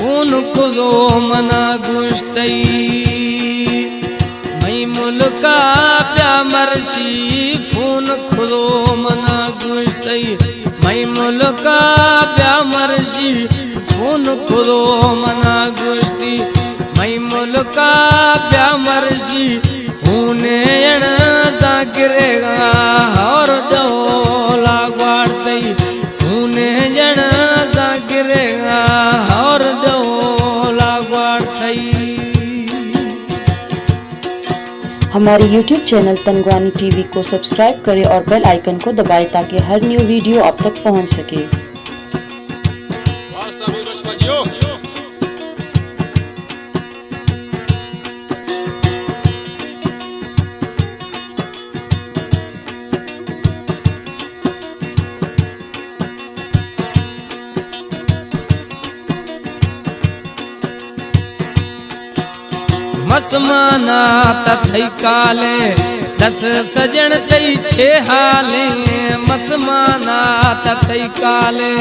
खून खुदो मना गुश्तई मई मुल्का प्या मरसी खून खुदो मना गुश्तई मई मुल्का प्या मरसी खून खुदो मना गुश्ती मई मुल्का प्या मरसी ऊने अण सा गिरेगा और डोला ग्वाड़तई ऊने जण सा गिरेगा और डोला ग्वाड़तई। हमारे YouTube चैनल तनगवानी टीवी को सब्सक्राइब करें और बेल आइकन को दबाएं ताकि हर न्यू वीडियो आप तक पहुंच सके। मसमाना तथई काले दस सजन तई छे हाले मसमाना तथई काले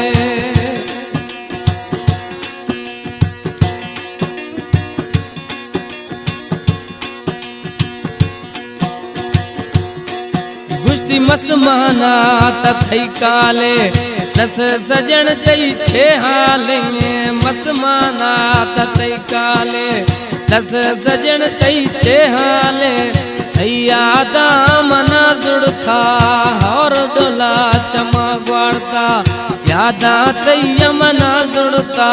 गुश्ती मसमाना तथई काले दस सजन तई छे हाले मसमाना तथई काले दस सजन तई छे हाले यादा मना जुड़ता और डोला चमा ग्वाड़ता यादा तई मना जुड़ता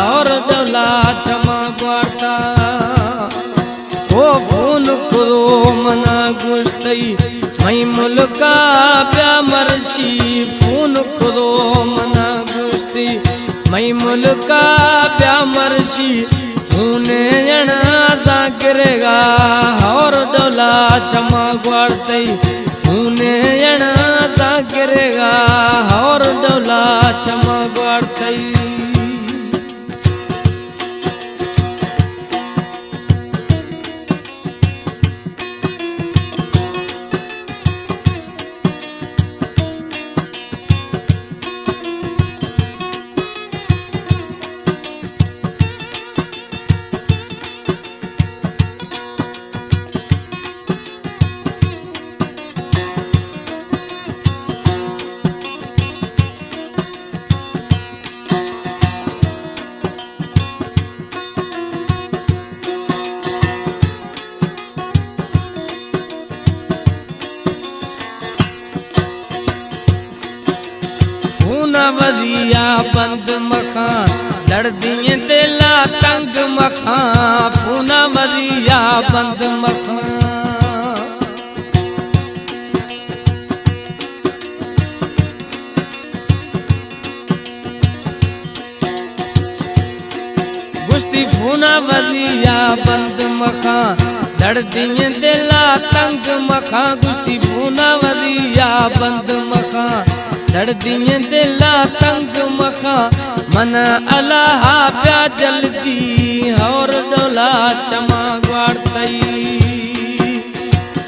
और डोला चमा ग्वाड़ता ओ खून खुदो मना गुश्तई मई मुल्का प्या मरसी खून खुदो मना गुश्ती मई मुल्का प्या मरसी ऊने जण सा गिरेगा और डोला चमा ग्वाड़तई ऊने जण सा गिरेगा और डोला चमा ग्वाड़तई। वजिया बंद मखा दर्दिए दिला तंग मखा फूना वजिया बंद मखा गुश्ती फूना वजिया बंद मखा दर्दिए दिला तंग मखा गुश्ती फूना वजिया बंद मखा दर्दिए दिला तंग मखा मन अल्लाह प्या जलती और डोला चमा ग्वाड़तई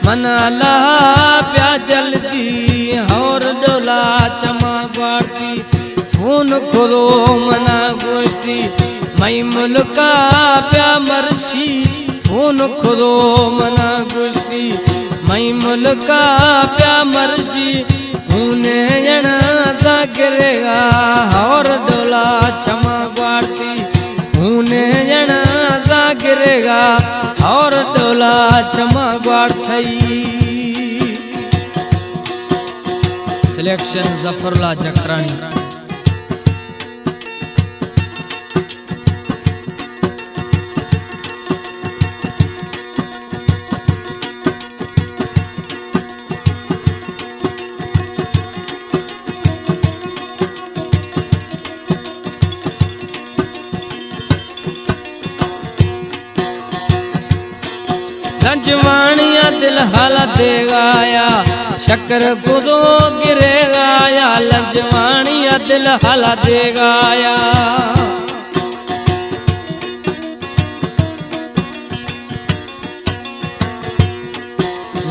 मन अल्लाह प्या जलती और डोला चमा ग्वाड़ती खून खुदो मना गुश्ती मई मुल्का प्या मरसी खून खुदो मना गुश्ती मई मुल्का प्या मरसी ऊने जण सा गिरेगा और डोला चमा ग्वाड़ती ऊने जण सा गिरेगा और डोला चमा ग्वाड़तई। सिलेक्शन जफरुल्लाह जकरानी। लंजवानिया दिल हाला देगाया शक्कर खुदो गिरेगाया लंजवानिया दिल हाला देगाया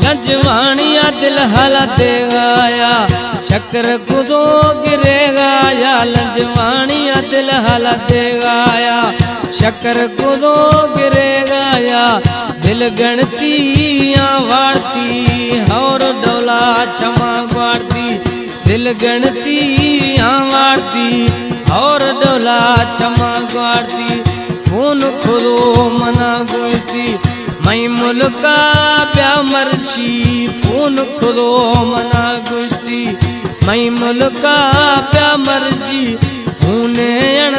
लंजवानिया दिल हाला देगाया शक्कर खुदो गिरेगाया लंजवानिया दिल हाला देगाया शक्कर कुदो गिरेगा या दिल गणतियाँ वारती और डोला क्षमा वारती दिल गणतियाँ वारती और डोला क्षमा वारती खून खुदो मना गुस्ती मई मुल्का प्या मर्शी खून खुदो मना गुस्ती मई मुल्का प्या मर्शी ऊने अण